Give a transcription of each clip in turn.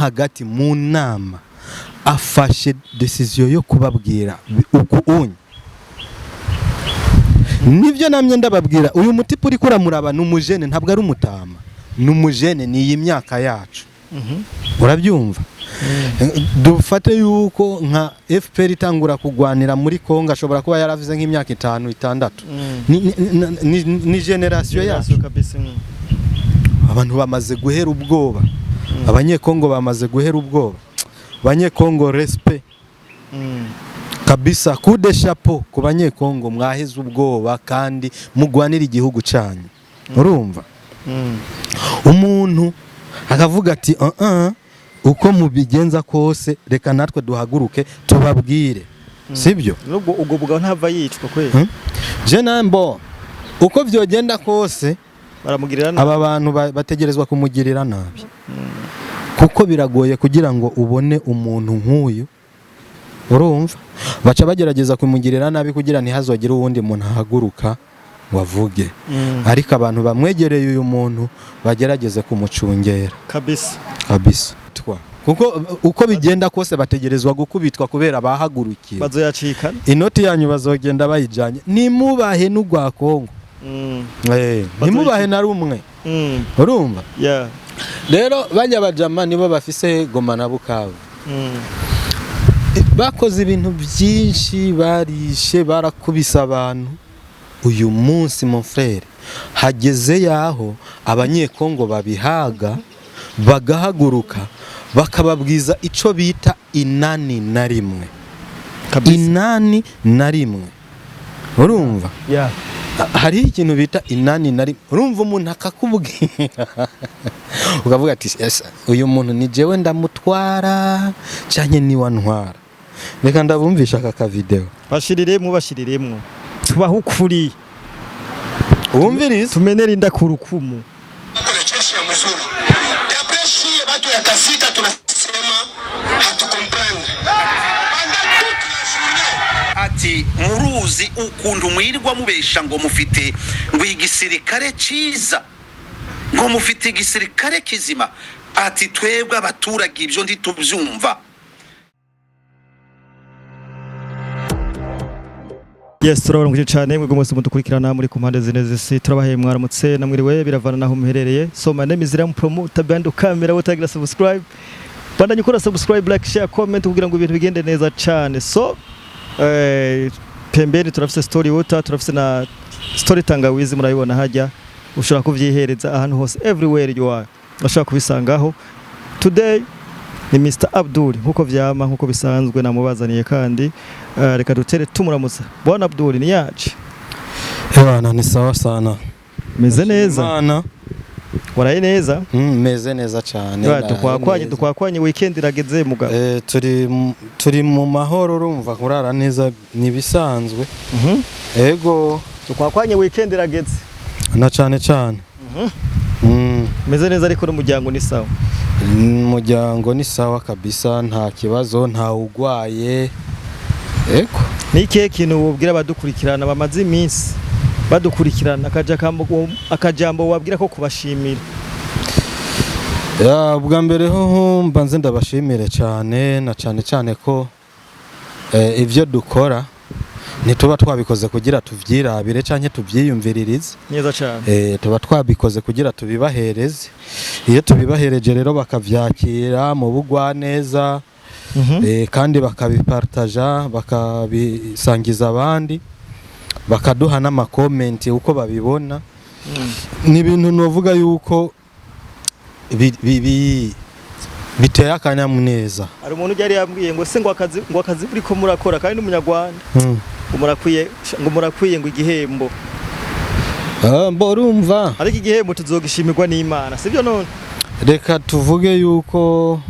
hagati mu nama afashe decision yo kubabwira uko unye nivyo namye ndababwira uyu mutipe uri kuramuraba numujene ntabwo ari umutama numujene ni imyaka yacu urabyumva dufate yuko nka FPR itangura kugwanira muri Kongo ashobora kuba yaravuze nk'imyaka 5-6 ni generation yacu kabisa abantu bamaze guhera ubwoba abanyekongo bamaze guhera ubwoba abanyekongo respect kabisa coup de chapeau ku banyekongo mwaheze ubwoba kandi mugwanira igihugu cyanyu urumva umuntu akavuga ati uko mubigenza kose reka natwe duhaguruke tubabwire sibyo nubwo ubwo bugabo ntava yicwa kwe je nambo uko vyogenda kose baramugirira nabi aba bantu bategerezwa kumugirira nabi kuko biragoye kugira ngo ubone umuntu nk'uyu urumva baca bagerageza kumugirira nabi kugira ntihazogire uwundi muntu ahaguruka wavuge ariko abantu bamwegereye uyu muntu bagerageze kumucungera kabisa kuko uko bigenda kose bategerezwa gukubitwa kubera bahagurukiye bazoyacika inoti yanyu bazogenda bayijanye nimubahe n'ugwa Kongo nimubahe na rumwe urumva rero bajya bajama nibo bafise Goma na Bukavu bakoze ibintu byinshi barishe barakubisa abantu uyu munsi mon frère hageze yaho abanyekongo babihaga bagahaguruka bakababwiza ico bita inani na rimwe urumva hari ikintu bita inani na rimwe urumva umuntu akakubwira ukavuga ati uyu muntu ni jewe ndamutwara cyanye ni wantwara reka ndabumvisha aka video bashiriremwo tubaho ukuri uwumviriza tumenera inda ku rukumu ati muruzi ukuntu mwirwa mubesha ngo mufite ngo igisirikare ciza ngo mufite igisirikare kizima ati twebwe abaturage ibyo ndi tubyumva. Yes, turabona cyane mwego mwese mudukurikirana muri kumpande zine zisi turabahaye mwaramutse namwiriwe biravana naho muherereye. So my name is Ram Promoter Bando Camera wotagira subscribe. Bandanye ukora subscribe, like, share, comment kugira ngo ibintu bigende neza cyane. So pembeni turafise story water, turafise na story tangawizi murayibona hajya ushobora kuvyihereza ahantu hose everywhere you are. Bashaka kubisangaho. Today ni Mr. Abdul nkuko vyama nkuko bisanzwe namubazaniye kandi reka dutere tumuramutsa. Bwana Abdul ni yaje. Bwana ni sawa sana. Meze neza. Bwana waraye neza? Meze neza cyane. Tukwakwanye weekend irageze muga. Turi mu mahoro urumva kurara neza nibisanzwe. Ego tukwakwanye weekend irageze. Na cyane. Meze neza ariko n'umuryango ni sawa. Umuryango ni sawa kabisa nta kibazo nta ugwaye. Eko nike kintu ubwira badukurikirana bamaze iminsi badukurikirana akajambo wabwira ko kubashimira. Bwa mbere ho mbanze ndabashimire cyane na cyane ko ivyo dukora nituba twabikoze kugira tuvyirabire canke tuvyiyumviririze neza cyane. Tuba twabikoze kugira tubibahereze iyo tubibahereje rero bakavyakira mu bugwa neza kandi bakabipartaja bakabisangiza abandi bakaduha n'amakomenti uko babibona ni ibintu novuga yuko biteye akanyamuneza. Ari umuntu yari yambwiye ngo se ngo akazi uriko murakora kandi n'umunyarwanda ngo murakwiye ngo igihembo urumva ariko igihembo tuzogishimirwa n'Imana sibyo none reka tuvuge yuko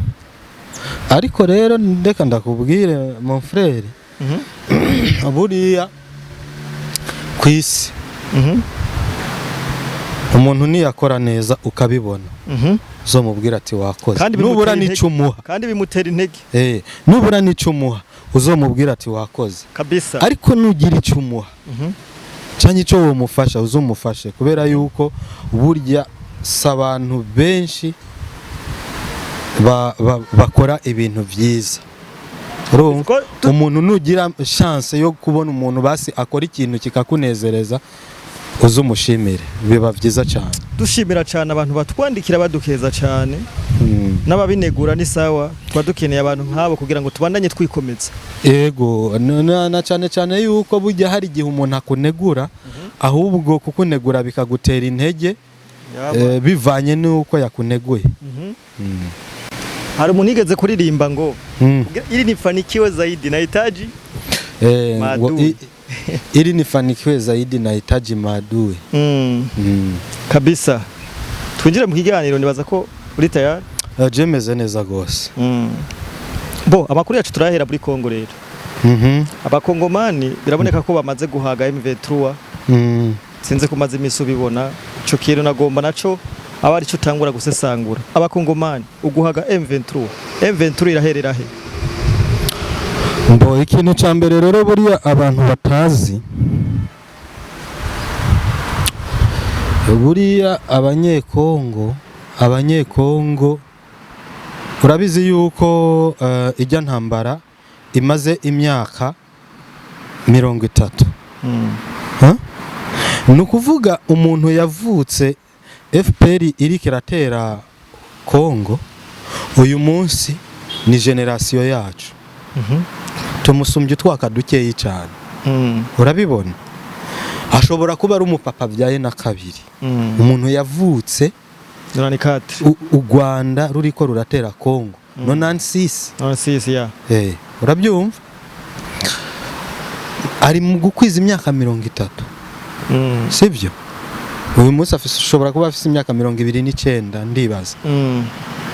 ariko rero ndeka ndakubwire mon frère buriya kwisi umuntu niyakora neza ukabibona zo mubwira ati wakoze nubura n'icumuha kandi bimutera intege nubura n'icumuha uzomubwira ati wakoze kabisa ariko nugira icumuha cyane ico wo mufasha uzumufashe kubera yuko burya sabantu benshi bakora ibintu byiza. Urumva Ko umuntu nugira chance yo kubona umuntu basi akora ikintu kikakunezereza uzumushimire biba byiza cyane. dushimira cyane abantu batwandikira badukeza cyane n'ababinegura ni sawa twadukeneye abantu nk'abo kugira ngo tubandanye twikomeza. Ego na cyane cyane yuko bujya hari igihe umuntu akunegura ahubwo kukunegura bikagutera intege bivanye nuko yakuneguye. Hari umuntu igeze kuririmba ngo ili nifanikiwe zaidi nahitaji maadui. Ili nifanikiwe zaidi nahitaji maadui. Kabisa. Twinjire mu kiganiro nibaza ko uri tayari. Jemeze neza gose. Bo amakuru yacu turahera muri Kongo rero. Abakongomani biraboneka ko bamaze guhaga M23. Sinze kumaze imisu bibona ico kintu nagomba naco aba ari cyo tangura gusesangura. Abakongomani uguhaga M23 iraherera he? Mbo ikintu cya mbere rero buriya abantu batazi buriya abanyekongo urabizi yuko ijya ntambara imaze imyaka 30. Ni ukuvuga umuntu yavutse FPR iri kiratera Kongo uyu munsi ni generation yacu. Tumusumbye twaka dukeye cyane. Urabibona ashobora kuba ari umupapa byaye na kabiri. Umuntu yavutse 94 u Rwanda ruriko ruratera Kongo 96 ya urabyumva ari mu gukwiza imyaka 30. Sibyo uyu munsi ashobora kuba afite imyaka 29 ndibaza.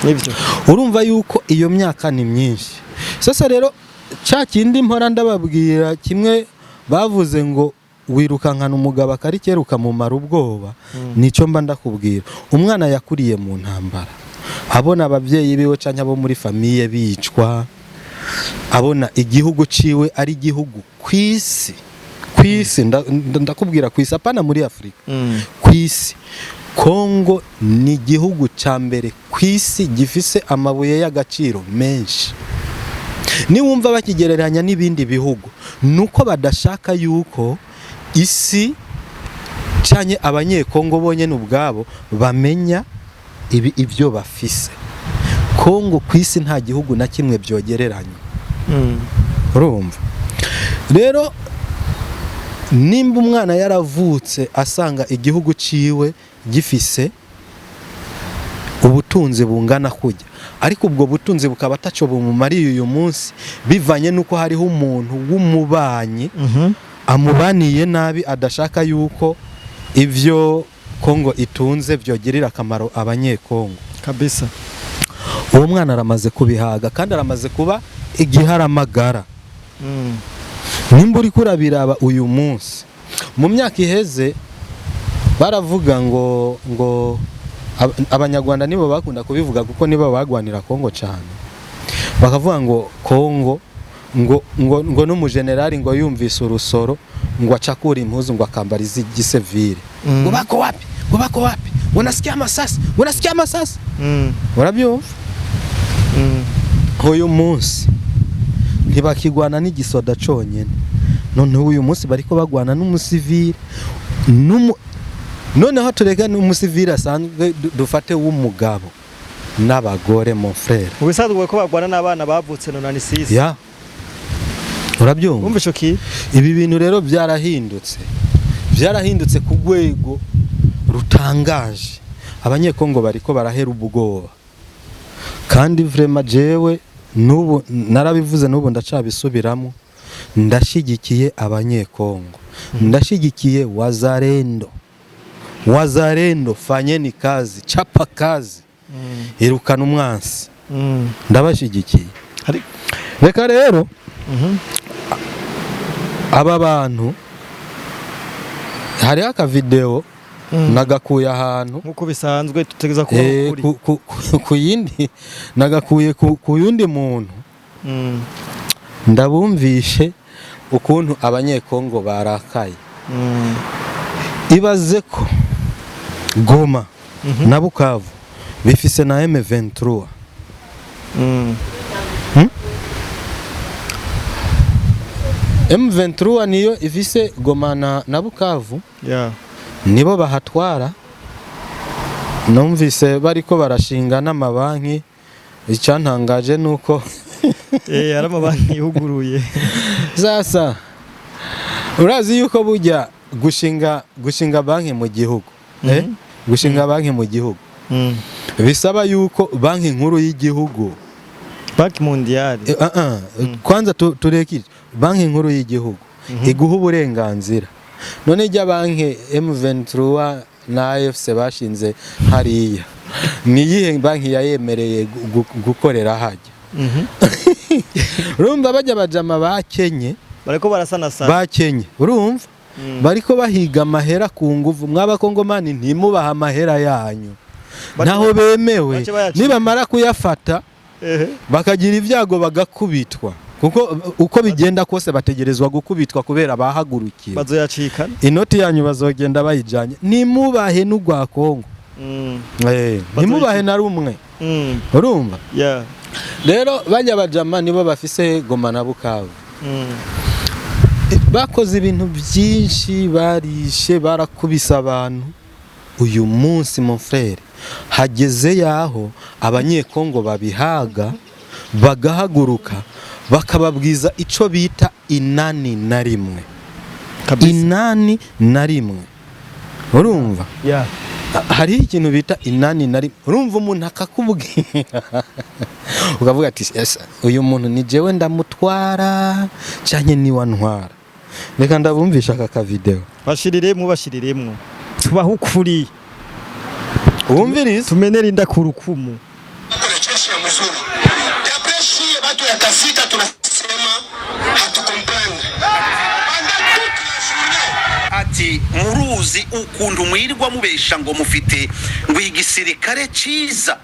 Nibyo urumva yuko iyo myaka ni myinshi. Sasa rero cya kindi mpora ndababwira kimwe bavuze ngo wirukankana umugabo akarikeruka mu mara ubwoba nicyo mba ndakubwira. Umwana yakuriye mu ntambara abona abavyeyi biwe canke abo muri famille bicwa, abona igihugu ciwe ari igihugu kwisi ndakubwira kwisi apana muri Afrika. Kwisi Kongo ni igihugu ca mbere kwisi gifise amabuye y'agaciro menshi. Niwumva bakigereranya n'ibindi bihugu nuko badashaka yuko isi cyanye abanyekongo bonyene ubwabo bamenya ibyo bafise. Kongo kwisi nta gihugu na kimwe byogereranya. Urumva rero nimba umwana yaravutse asanga igihugu ciwe gifise ubutunzi bungana kujya, ariko ubwo butunzi bukaba ataco bumumariye uyu munsi bivanye nuko hariho umuntu w'umubanyi amubaniye nabi adashaka yuko ivyo Kongo itunze byogirira akamaro abanyekongo. Kabisa uwo mwana aramaze kubihaga kandi aramaze kuba igiharamagara. Nimba uri kurabiraba uyu munsi mu myaka iheze baravuga ngo abanyarwanda nibo bakunda kubivuga kuko nibo bagwanira Kongo cyane. Bakavuga ngo Kongo ngo n'umujenerali ngo yumvise urusoro ngo acakura impuzu ngo akambara igisivile. Ngo bako wapi unasikia masasi urabyumva. Uyu munsi ntibakigwana n'igisoda conyene, none uyu munsi bariko bagwana n'umusivile. Noneho tureka n'umusivile asanzwe dufate w'umugabo n'abagore mon frère. Ubisadwe ko bagwana n'abana bavutse 96. Ya urabyumva. Umva shoki ibi bintu rero byarahindutse ku rwego rutangaje. Abanyekongo bariko barahera ubwoba kandi vraiment jewe nubu narabivuze nubu ndacabisubiramo. Ndashigikiye abanyekongo, ndashigikiye wazarendo fanyeni kazi, chapa kazi, irukana umwansi. Ndabashigikiye. Reka rero aba bantu hari aka video nagakuye ahantu nkuko bisanzwe tutegeza ku yindi nagakuye ku yundi muntu. Ndabumvishe ukuntu abanyekongo barakaye. Ibaze ko Goma na Bukavu bifise na M23 M23 niyo ifise Goma na Bukavu, nibo bahatwara. Numvise bariko barashinga n'amabanki, icyantangaje nuko ari amabanki yuguruye. Sasa urazi yuko bujya gushinga banki mu gihugu, gushinga banki mu gihugu bisaba yuko banki nkuru y'igihugu, banki mondiale, kwanza turekire banki nkuru y'igihugu iguha uburenganzira. None ijya banki M23 na AFC bashinze hariya, ni yihe banki yayemereye gukorera hajya? Urumva bajya bajama bakenye, bariko barasanasana bakenye, urumva bariko bahiga amahera ku nguvu. Mw'abakongomani ntimubaha amahera yanyu naho bemewe, nibamara kuyafata bakagira ibyago bagakubitwa, kuko uko bigenda kose bategerezwa gukubitwa kubera bahagurukiye. Bazoyacikana inoti yanyu bazogenda bayijanye. Nimubahe n'ugwa Kongo, nimubahe na rumwe, urumva? Rero bajya bajama nibo bafise Goma na Bukavu. Bakoze ibintu byinshi, barishe, barakubisa abantu. Uyu munsi mon frère hageze yaho abanyekongo babihaga, bagahaguruka bakababwiza ico bita inani na rimwe. Inani na rimwe, urumva? Hari ikintu bita inani na rimwe. Urumva umuntu akakubwira ukavuga ati yes, uyu muntu ni jewe ndamutwara cyanye ni wantwara. Reka ndabumvisha aka video. Bashiriremwo tubaho ukuri, wumvirize, tumenera inda ku rukumu. Ati muruzi ukuntu mwirwa mubesha ngo mufite ngo igisirikare ciza,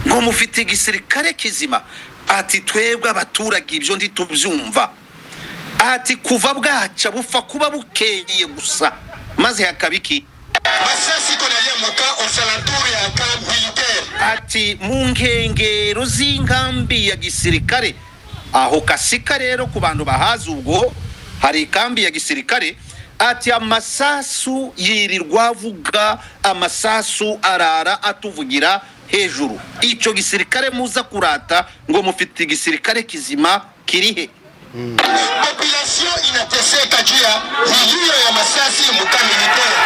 ngo mufite igisirikare kizima. Ati twebwe abaturage ibyo ndi tubyumva. Ati kuva bwaca bupfa kuba bukeye gusa, maze hakabiki masasi konalia muka osalaturi ya kamp militaire. Ati mu nkengero z'inkambi ya gisirikare aho kasika. Rero ku bantu bahazi ubwo hari kambi ya gisirikare. Ati amasasu yirirwa avuga, amasasu arara atuvugira hejuru. Ico gisirikare muza kurata ngo mufite igisirikare kizima kirihe? Population inateseka juu ya milio ya masasi muka militaire.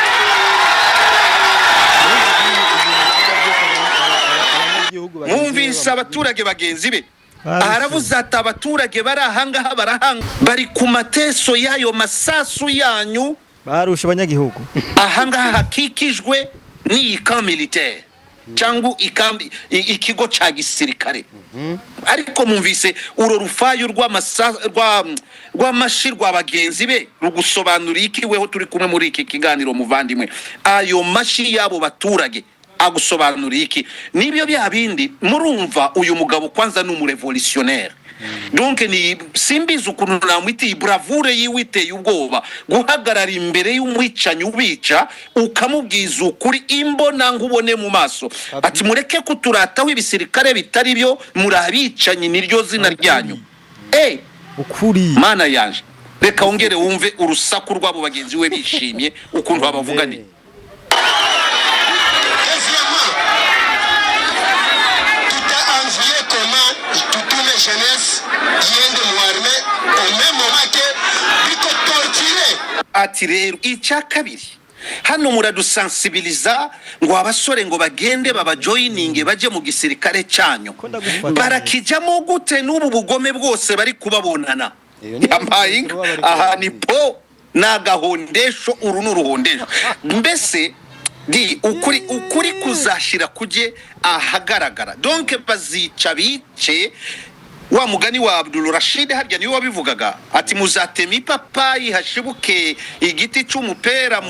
Mwumvise abaturage bagenzi be aravuze ati abaturage bari ahangaha barahanga, bari ku mateso y'ayo masasu yanyu, barusha abanyagihugu. Ahangaha hakikijwe ni kamp militaire cyangwa ikigo ca gisirikare. Ariko mwumvise uro rufayo rw'amashirwa abagenzi be rugusobanura ikiweho turi kumwe muri iki kiganiro muvandimwe. Ayo mashi yabo baturage agusobanura iki? Nibyo bya bindi murumva. Uyu mugabo kwanza ni umurevolutionnaire, donc ni simbizi ukuntu namwitiye bravure yiwiteye ubwoba, guhagarara imbere y'umwicanyi ubica ukamubwiza ukuri imbona nkubone mu maso. Ati mureke kuturataho ibisirikare bitari byo, murabicanyi niryo zina ryanyu. Ukuri mana yanje, reka ongere wumve urusaku rw'abo bagenzi we bishimye ukuntu babavuga ni ati rero icya kabiri hano muradusensibiliza ngo abasore ngo bagende babajoyininge baje mu gisirikare cyanyu. Barakijamo gute n'ubu bugome bwose bari kubabonana? Yampaye aha ni po nagahondesho, uru n'uruhondesho. Mbese di ukuri kuzashira kuje ahagaragara. Donc bazica bice. Wa mugani wa Abdul Rashid harya niwe wabivugaga ati muzatema ipapayi hashibuke igiti cy'umupera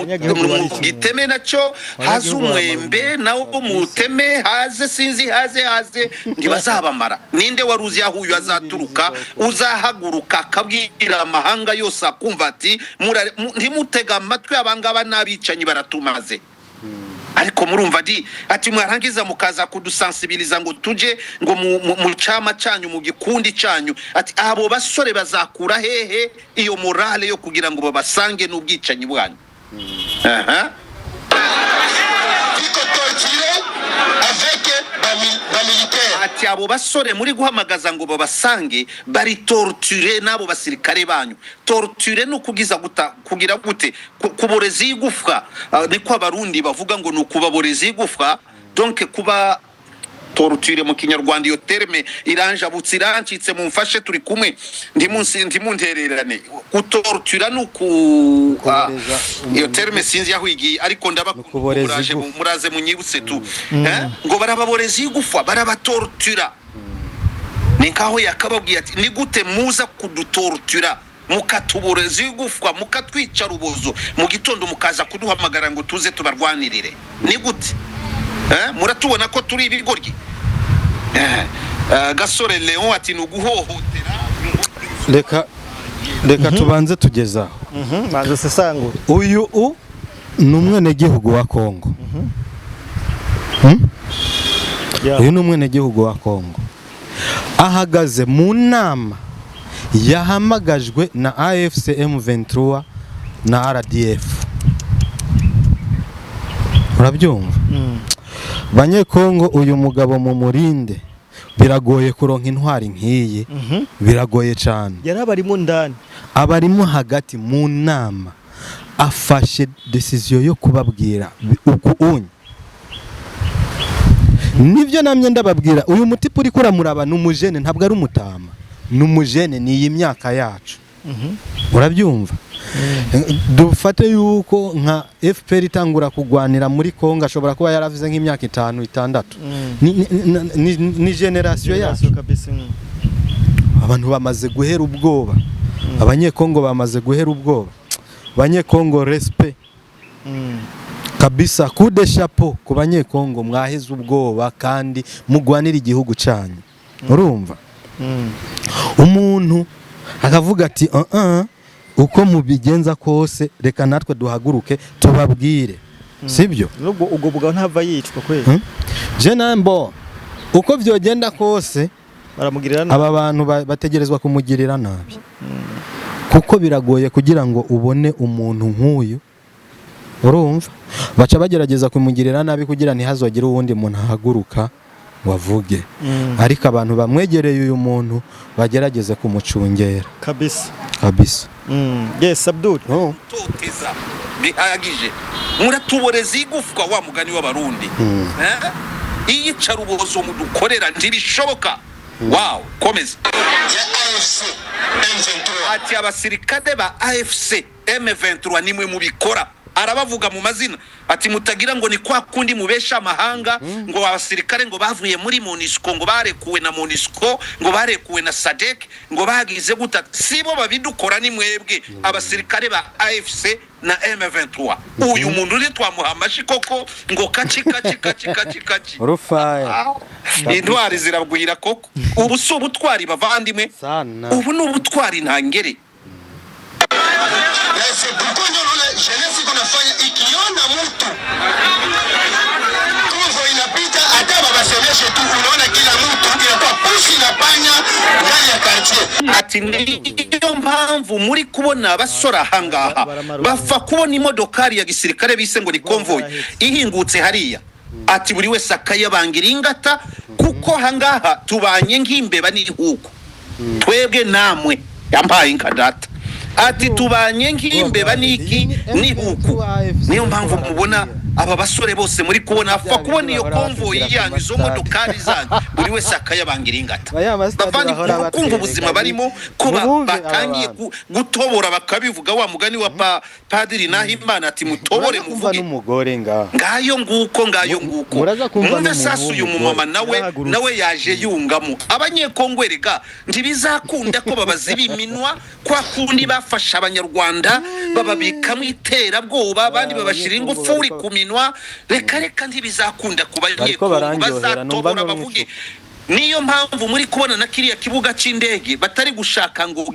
giteme nacyo haze umwembe nawo muteme haze sinzi haze ntibazabamara. Ninde waruzi aho uyu azaturuka uzahaguruka akabwira amahanga yose akumva ati ntimutega amatwi abangaba n'abicanyi baratumaze. ariko murumva ati mwarangiza mukaza kudusensibiliza ngo tuje ngo mu cyama cyanyu mu gikundi cyanyu, ati abo basore bazakura hehe iyo morale yo kugira ngo babasange n'ubwicanyi bwanyu? Ati abo basore muri guhamagaza ngo babasange bari torture n'abo basirikare banyu. Torture no kugiza kugira gute kuboreza igufwa, niko abarundi bavuga ngo nukubaboreza igufwa. Donc kuba torture mu kinyarwanda iyo terme iranjabutse irancitse, mumfashe turi kumwe ndimuntererane. Kutortura nuku iyo terme sinzi yahuigi, ariko ndabakuburaje muraze munyibutse tu ngo barababoreza igufwa, barabatortura. Ninkaho yakababwiye ati ni gute muza kudutortura mukatuboreza igufwa mukatwica rubozo, mu gitondo mukaza kuduhamagara ngo tuze tubarwanirire? Ni gute? Muratubona ko turi ibigoryi? Gasore Leon ati nuguhohotera. Reka tubanze tugezaho. Banze sesangu. Uyu ni umwenegihugu wa Kongo. Uyu ni umwenegihugu wa Kongo, ahagaze mu nama yahamagajwe na AFC M23 na RDF. Urabyumva? Banyekongo, uyu mugabo mu murinde biragoye kuronka intwari nk'iyi, biragoye cyane. Yarabarimo ndani, abarimo hagati mu nama, afashe decision yo kubabwira uku unye. Nibyo namye ndababwira, uyu mutipe uri kuramuraba n'umujene, ntabwo ari umutama, n'umujene, ni iyi myaka yacu. Urabyumva? Dufate yuko nka FPR itangura kugwanira muri Kongo ashobora kuba yaravuze nk'imyaka 5-6. Ni generation yacu kabisa. Abantu bamaze guhera ubwoba, abanyekongo bamaze guhera ubwoba. Abanyekongo respect kabisa, coup de chapeau ku banyekongo, mwaheze ubwoba kandi mugwanira igihugu cyanyu. Urumva? Umuntu akavuga ati uko mubigenza kose reka natwe duhaguruke tubabwire, sibyo? Nubwo ubwo bugabo ntava yicwa kweli. Je nambo uko vyogenda kose baramugirira nabi, aba bantu bategerezwa kumugirira nabi, kuko biragoye kugira ngo ubone umuntu nk'uyu. Urumva? Baca bagerageza kumugirira nabi kugira ntihazogire uwundi muntu ahaguruka wavuge. Ariko abantu bamwegereye uyu muntu bagerageze kumucungera kabisa. Yes, Abdul. Toteza bihagije, muratuboreza igufwa wa mugani w'abarundi. Iyica rubozo mudukorera ntibishoboka. Wow, komeza. Ati abasirikade ba AFC M23 nimwe mubikora, arabavuga mu mazina, ati mutagira ngo ni kwa kundi mubesha amahanga ngo abasirikare ngo bavuye muri MONUSCO, ngo barekuwe na MONUSCO, ngo barekuwe na SADC, ngo bagize guta. Sibo babidukora, ni mwebwe abasirikare ba AFC na M23. Uyu muntu uri twamuhamashi koko ngo kaci Rufaya intwari zirabwira koko. Ubu si ubutwari bavandimwe, ubu ni ubutwari ntangere. Jeunesse kunafanya ikiona mtu tuzo inapita, hata babasemeshe tu, unaona kila mtu inakuwa pushi na panya ndani ya quartier. Ati niyo mpamvu muri kubona abasora hangaha bafa kubona imodokari ya gisirikare bise ngo ni convoy ihingutse hariya. Ati buri wese akayabangira ingata, kuko hangaha tubanye nk'imbeba n'ihuko. Twebwe namwe yampaye inkadata. Ati tubanye nk'imbeba niki nihuku. Niyo mpamvu mubona aba basore bose muri kubona afa kubona iyo convoy yanyu zo modokari zanyu buri wese akayabangira ingata. Bavandi kumva ubuzima barimo ko batangiye gutobora bakabivuga wa mugani wa Padiri Nahimana ati mutobore muvuge n'umugore ngayo nguko mwumve sasa uyu mumama nawe yaje yungamo. Abanyekongo erega ntibizakunda ko babaziba iminwa kwa kundi bafasha abanyarwanda bababikamo iterabwoba, abandi babashira ingufuri ku minwa. Reka ntibizakunda kuba Abanyekongo bazatobora bavuge. Niyo mpamvu muri kubona na kiriya kibuga c'indege batari gushaka ngo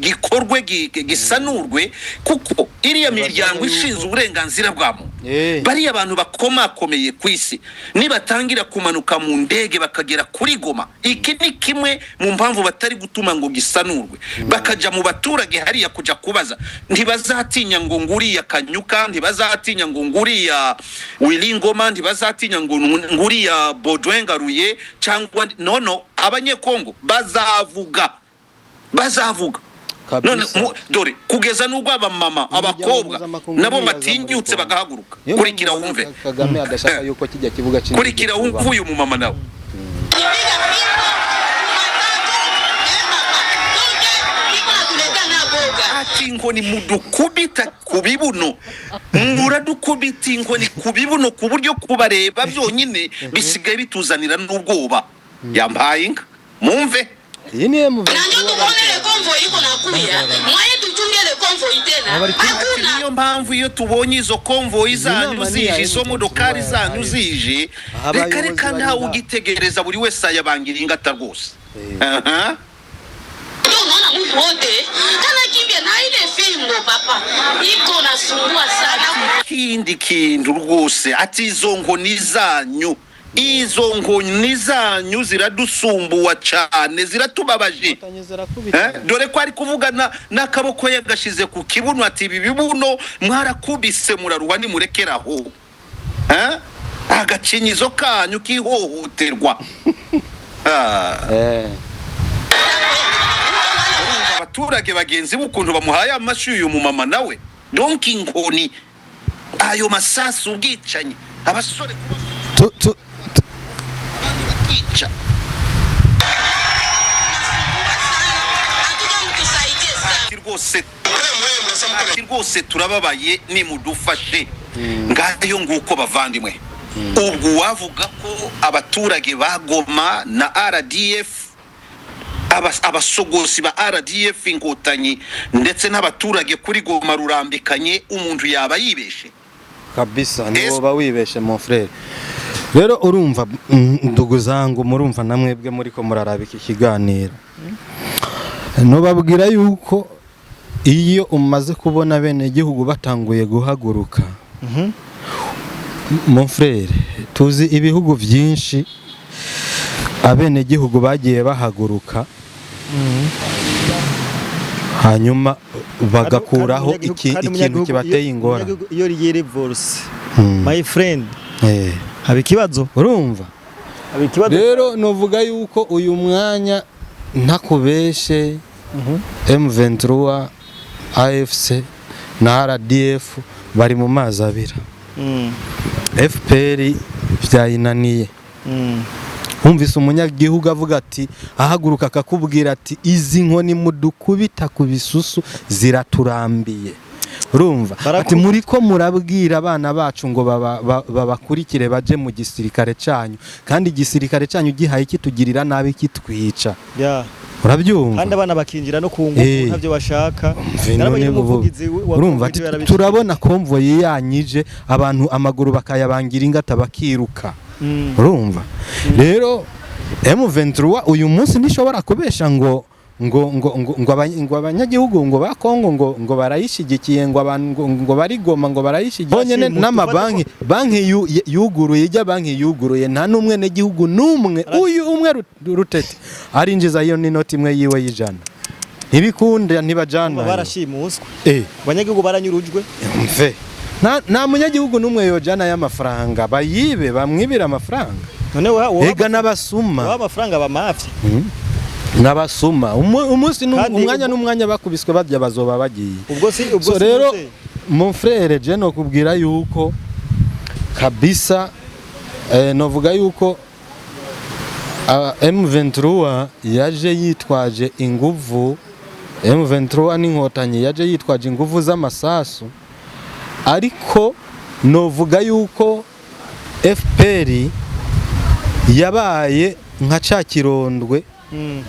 gikorwe gisanurwe, kuko iriya miryango ishinzwe uburenganzira bwa muntu bariya abantu bakomakomeye ku isi nibatangira kumanuka mu ndege bakagera kuri Goma, iki ni kimwe mu mpamvu batari gutuma ngo gisanurwe, bakaja mu baturage hariya kuja kubaza, ntibazatinya ngo nguriya Kanyuka, ntibazatinya ngo nguriya Willy Ngoma, ntibazatinya ngo nguriya Baudouin Ngaruye cyangwa nono, abanyekongo bazavuga none dore kugeza n'ubwo abamama abakobwa nabo batinyutse bagahaguruka. Kurikira wumve Kagame adashaka yuko kijya kivuga kinini, kurikira wumve uyu mumama nawe ati inkoni mudukubita ku bibuno, muradukubita inkoni ku bibuno ku buryo kubareba byonyine bisigaye bituzanira n'ubwoba. Yampaye inka mumve. iyi ni mu niyo mpamvu iyo tubonye izo konvoyi zanyu zije, izo modokari zanyu zije, reka ntawe ugitegereza, buri wese ayabangira ingata rwose. Kindi kintu rwose ati izo nkoni zanyu, izo nkoni zanyu ziradusumbuwa cyane, ziratubabaje. Dore ko ari kuvugana n'akaboko yagashize ku kibuno, ati ibi bibuno mwarakubise muraruha nimurekeraho, agacinyizo kanyu kihohoterwa. Abaturage bagenzi b'ukuntu bamuhaye amashyi uyu mumama nawe, donc inkoni, ayo masasu, ubwicanyi, abasore bakica. Rwose turababaye, nimudufashe. Ngayo nguko bavandimwe. Ubwo wavuga ko abaturage ba Goma na RDF, abasogosi ba RDF inkotanyi ndetse n'abaturage kuri Goma rurambikanye, umuntu yaba yibeshe kabisa, nibo bawibeshe mon frère. Rero urumva ndugu zangu, murumva namwebwe muri ko muraraba iki kiganiro, no babwira yuko iyo umaze kubona bene gihugu batanguye guhaguruka, mon frère, tuzi ibihugu byinshi abene gihugu bagiye bahaguruka, hanyuma bagakuraho ikintu kibateye ingora. Iyo riye reverse my friend, haba ikibazo, urumva. Rero novuga yuko uyu mwanya ntakubeshe, M23, AFC na RDF bari mu mazi abira. FPR byayinaniye. Humvise umunyagihugu avuga ati, ahaguruka akakubwira ati izi nkoni mudukubita ku bisusu ziraturambiye. Urumva ati muri ko murabwira abana bacu ngo babakurikire baje mu gisirikare cyanyu, kandi igisirikare cyanyu gihaye kitugirira nabi kitwica. Urabyumva, kandi abana bakinjira no ku ngufu ntabyo bashaka. Urumva ati turabona konvoyi yanyije abantu amaguru bakayabangira ingata bakiruka. Urumva rero M23 uyu munsi nishobora kubesha ngo abanyagihugu ngo ba Kongo ngo barayishigikiye, ngo abantu ngo bari Goma ngo barayishigikiye. Bonyene banki yuguruye, ijya banki yuguruye, nta numwe ne gihugu numwe uyu umwe rutete arinjiza iyo n'inoti imwe yiwe y'ijana. Ntibikunda ntibajana, barashimuswa, abanyagihugu baranyurujwe. Mve nta munyagihugu numwe yojana y'amafaranga, bayibe bamwibira amafaranga. None ega n'abasuma amafaranga bamafye, n'abasuma umunsi n'umwanya n'umwanya bakubiswe badya bazoba bagiye. So rero mon frère, je no kubwira yuko kabisa novuga yuko M23 yaje yitwaje inguvu, M23 n'inkotanyi yaje yitwaje inguvu z'amasasu, ariko novuga yuko FPR yabaye nka ca kirondwe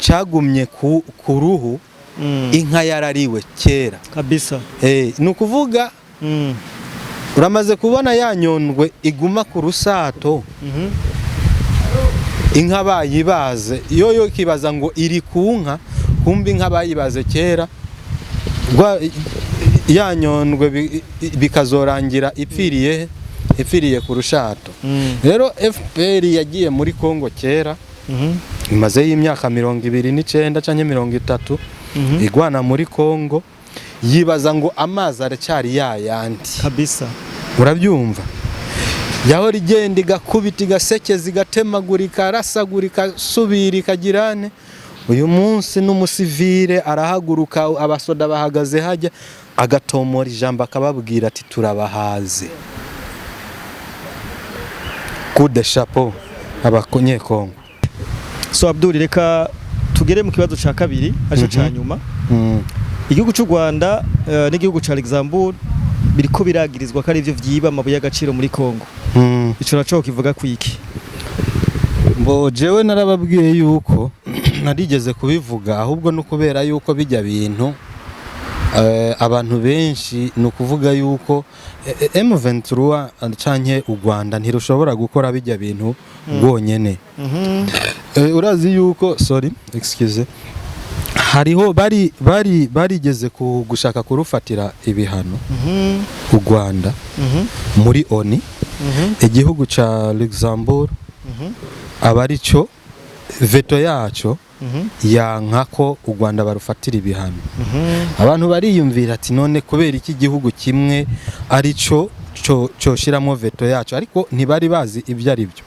cagumye ku ruhu, inka yarariwe kera kabisa. Nukuvuga uramaze kubona yanyondwe iguma ku rusato, inka bayibaze yo kibaza ngo iri ku nka, kumbi inka bayibaze kera, yanyondwe bikazorangira ipfiriye ipfiriye ku rushato. Rero FPR yagiye muri Kongo kera imaze y'imyaka 29 canke 30 igwana muri Kongo, yibaza ngo amazi aracyari yayandi kabisa. Urabyumva? Yaho rigenda igakubita igasekeza igatemagurika arasagurika subira ikagirane. Uyu munsi n'umusivile arahaguruka, abasoda bahagaze hajya agatomora ijambo akababwira ati turabahaze. Coup de chapeau abakonyekongo. So Abdul, reka tugere mu kibazo ca kabiri aje ca nyuma. Igihugu cy'u Rwanda n'igihugu ca Luxembourg biriko biragirizwa ko ari byo vyiba amabuye y'agaciro muri Kongo. Ico naco kivuga kwiki? Mbo jewe narababwiye yuko narigeze kubivuga, ahubwo no kubera yuko bijya bintu abantu benshi no kuvuga yuko M23 canke u Rwanda ntirushobora gukora bijya bintu bwonyene. Urazi yuko hariho barigeze gushaka kurufatira ibihano u Rwanda muri ONU, igihugu ca Luxembourg abari cyo veto yaco yanka ko u Rwanda barufatira ibihano. Abantu bariyumvira ati none kubera iki gihugu kimwe ari cyo shiramo veto yacu, ariko ntibari bazi ibyo ari byo.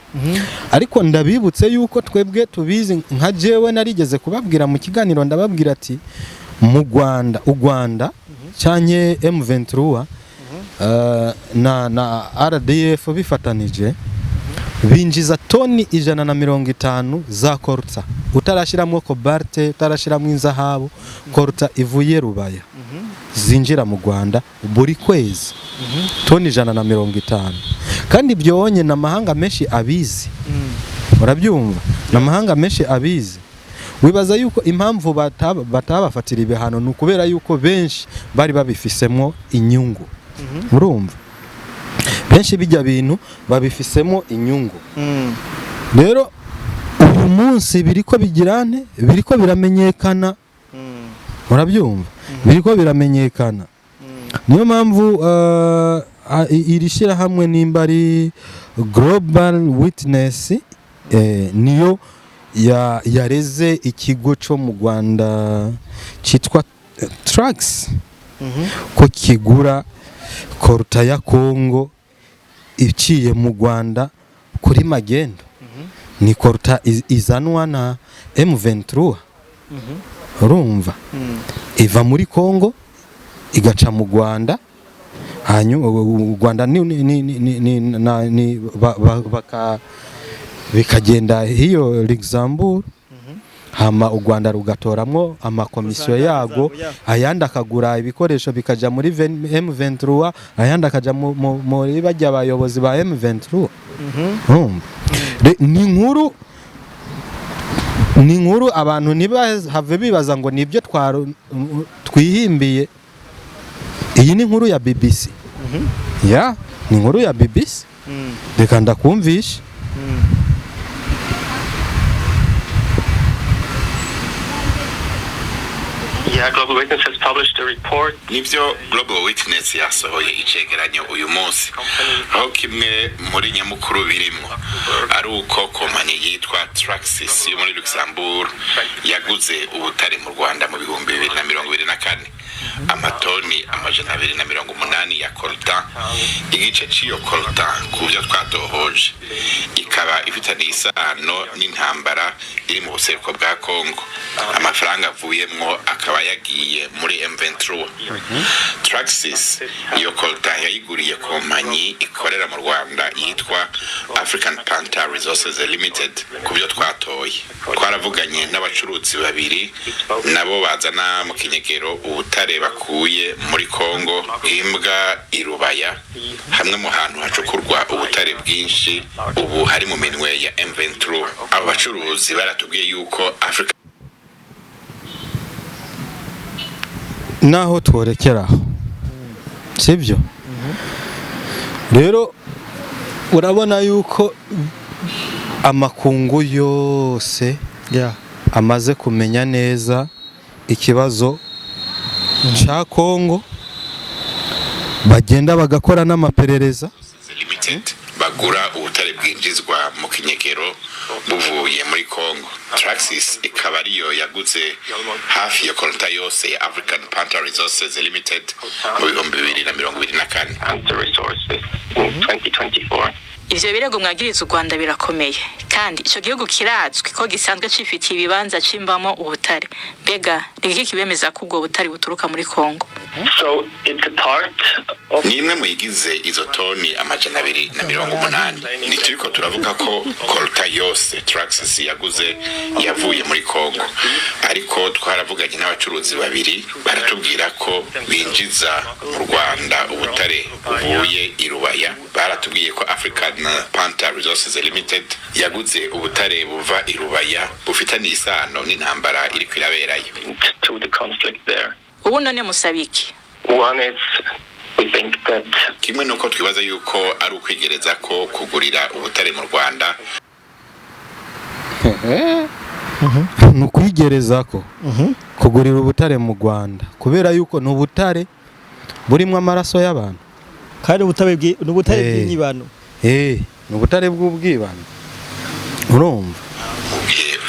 Ariko ndabibutse yuko twebwe tubizi, nka jewe narigeze kubabwira mu kiganiro ndababwira ati mu Rwanda u Rwanda cyanye M23 na RDF bifatanije binjiza toni 150 za coltan, utarashiramo cobalt, utarashiramo inzahabu, coltan ivuye Rubaya zinjira mu Rwanda buri kwezi toni 150. Kandi byonye namahanga menshi abizi. Urabyumva? Namahanga menshi abizi. Wibaza yuko impamvu batabafatira ibihano nukubera yuko benshi bari babifisemo inyungu. Urumva? Benshi bijya bintu babifisemo inyungu. Rero uyu munsi biriko bigirane, biriko biramenyekana. Urabyumva? Biriko biramenyekana. Niyo mpamvu irishira hamwe nimbari Global Witness niyo yareze ikigo cyo mu Rwanda cyitwa Trax ko kigura coltan ya Kongo iciye mu Rwanda kuri magendo. Ni coltan izanwa na M23. Urumva? Iva muri Kongo igaca mu Rwanda, hanyuma u Rwanda bikagenda hiyo Luxembourg, hama u Rwanda rugatoramwo amakomisiyo yago, ayandi akagura ibikoresho bikaja muri M23, ayandi akaja muri bajya abayobozi ba M23. Ni nkuru abantu ntibahave bibaza ngo nibyo twihimbiye. Iyi ni nkuru ya BBC. Ya, ni nkuru ya BBC. Reka ndakumvisha. Yeah, Global Witness has published a report. Nibyo Global Witness yasohoye icegeranyo uyu munsi, aho kimwe muri nyamukuru birimo ari uko kompanyi yitwa Traxys yo muri Luxembourg yaguze ubutare mu Rwanda mu 2024 amatoni 280 ya coltan. Igice cy'iyo coltan ku byo twatohoje ikaba ifitanye isano n'intambara iri mu buseruko bwa Kongo. Amafaranga avuyemwo akaba yagiye muri M23. Traxys iyo coltan yayiguriye kompanyi ikorera mu Rwanda yitwa African Panther Resources Limited. Ku byo twatoye twaravuganye n'abacuruzi babiri nabo bazana mu kinyegero ubutare bakuye muri Kongo, imbwa irubaya, hamwe mu hantu hacukurwa ubutare bwinshi ubu hari mu minwe ya M23. Abo bacuruzi baratubwiye yuko Africa naho tworekeraho, sibyo? Rero urabona yuko amakungu yose amaze kumenya neza ikibazo cha Kongo, bagenda bagakora n'amaperereza Limited bagura ubutare bwinjizwa mu kinyegero buvuye muri Congo. Traxys ikaba ariyo yaguze hafi ya konta yose ya African Panther Resources Limited mu 2024 and the resources in 2024. Ivyo birego mwagiriza u Rwanda birakomeye kandi ico gihugu kirazwi ko gisanzwe cifitiye ibibanza cimbamo ubutare. Bega niki kibemeza ko ubwo butare buturuka muri Congo? So it's a part of ni imwe mu yigize izo toni 280. Nituriko turavuga ko kolta yose Traxys yaguze yavuye muri Congo, ariko twaravuganye n'abacuruzi babiri baratubwira ko binjiza mu Rwanda ubutare buvuye i Rubaya. Baratubwiye ko African Panther Resources Limited yaguze ubutare buva i Rubaya bufitaniye isano n'intambara iri kwiraberayo. to the conflict there. Ubu none musabiki. One is we think that Kimwe nuko twibaza yuko ari ukwigereza ko kugurira ubutare mu Rwanda nukwigereza ko kugurira ubutare mu Rwanda kubera yuko n'ubutare burimo amaraso y'abantu kandi ubutare bw'inyibano. n'ubutare bw'ubwibano urumva.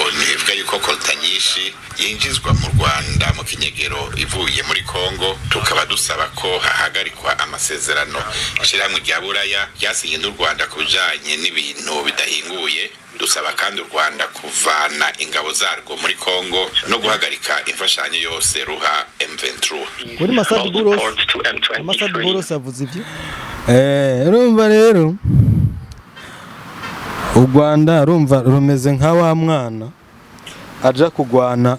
Onivuga yuko kolta nyinshi yinjizwa mu Rwanda mu kinyegero ivuye muri Congo, tukaba dusaba ko hahagarikwa amasezerano ishirahamwe rya Buraya ryasinye n'u Rwanda kubijanye n'ibintu bidahinguye. Dusaba kandi u Rwanda kuvana ingabo zarwo muri Congo no guhagarika imfashanyo yose ruha M23. Kuri Masad all Buros, support to Masad M23. Buros avuze ibyo. Urumva rero u Rwanda rumva rumeze nka wa mwana aja kugwana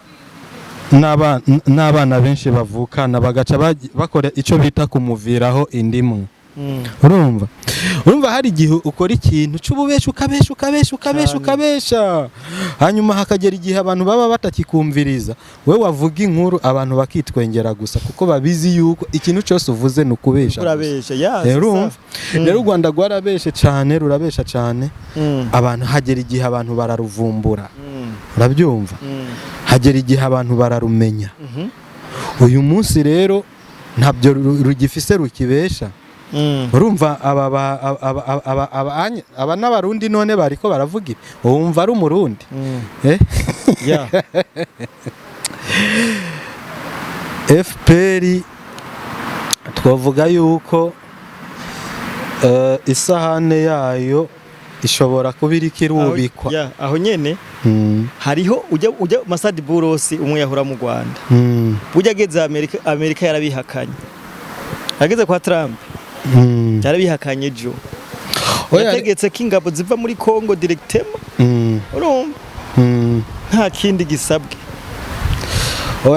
n'abana benshi bavukana bagaca bakora ico bita kumuviraho indimu. Urumva hari igihe ukora ikintu cy'ububesha ukabesha hanyuma hakagera igihe abantu baba batakikumviriza, we wavuga inkuru abantu bakitwengera gusa kuko babizi yuko ikintu cyose uvuze n'ukubesha. Rero u Rwanda rurabesha cyane abantu, hagera igihe abantu bararuvumbura. Urabyumva? Hagera igihe abantu bararumenya. Uyu munsi rero ntabyo rugifise rukibesha. Urumva aba n'abarundi none bariko baravuga wumva ari umurundi FPR twavuga yuko isahane yayo ishobora kuba iriko irubikwa aho nyene. Hariho ujya Masad Buros umwe yahora mu Rwanda, ujya ageze Amerika yarabihakanye, ageze kwa Trump yarabihakanye jo. Yategetse ko ingabo ziva muri Congo directement. Urumva nta kindi gisabwe.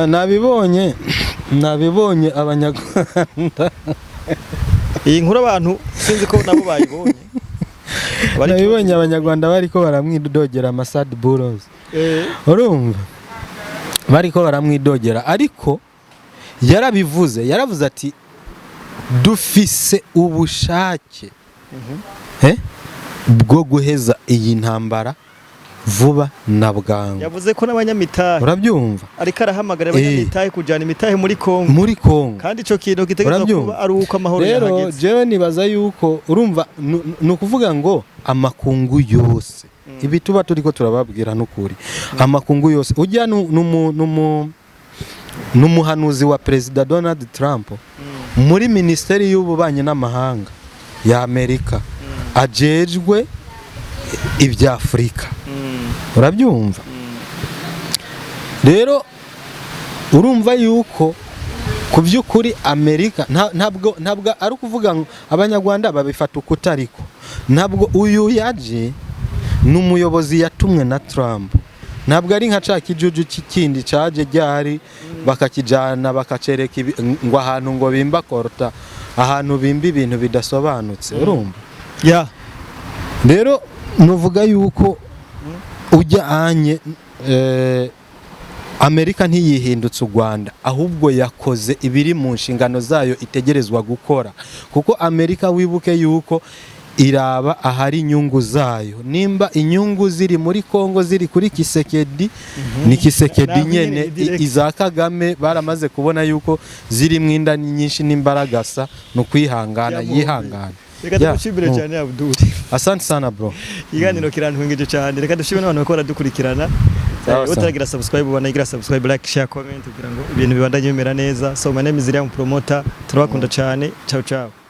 Nabibonye Abanyarwanda iyi nkuru abantu sinzi ko nabo bayibonye. Nabibonye Abanyarwanda bariko baramwidogera Masad Buros. Urumva bariko baramwidogera, ariko yaravuze ati dufise ubushake bwo guheza iyi ntambara vuba na bwangu. Yavuze ko n'abanyamitahe, urabyumva, ariko arahamagara abanyamitahe kujana imitahe muri Congo. kandi ico kintu kitegeza kuba ari uko amahoro yahageze. Rero jewe nibaza yuko urumva nukuvuga ngo amakungu yose ibi tuba turiko turababwira n'ukuri, amakungu yose ujya n'umuhanuzi wa President Donald Trump muri Ministeri y'Ububanyi n'Amahanga ya Amerika ajejwe ibya Afrika. Urabyumva? Rero urumva yuko ku by'ukuri Amerika ntabwo ari ukuvuga ngo Abanyarwanda babifata ukutariko. Ntabwo uyu yaje n'umuyobozi yatumwe na Trump, ntabwo ari nka ca kijuju kindi caje ryari bakakijana bakacereka ngo ahantu ngo bimba korta, ahantu bimba ibintu bidasobanutse. Urumva? Rero nuvuga yuko ujya anye Amerika ntiyihindutse u Rwanda, ahubwo yakoze ibiri mu nshingano zayo itegerezwa gukora, kuko Amerika wibuke yuko iraba ahari inyungu zayo. Nimba inyungu ziri muri Congo ziri kuri Kisekedi, ni Kisekedi nyene iza Kagame baramaze kubona yuko ziri mwinda nyinshi n'imbaragasa no kwihangana yihangana. reka tugushimire cyane Abdul. Asante sana bro. Iganiro kirantwengeje cyane, reka dushime n'abantu bakora dukurikirana. Utaragira subscribe banagira subscribe, like, share, comment kugira ngo ibintu bibandanye bimera neza. So my name is Iriam Promoter, turabakunda cyane. Ciao ciao.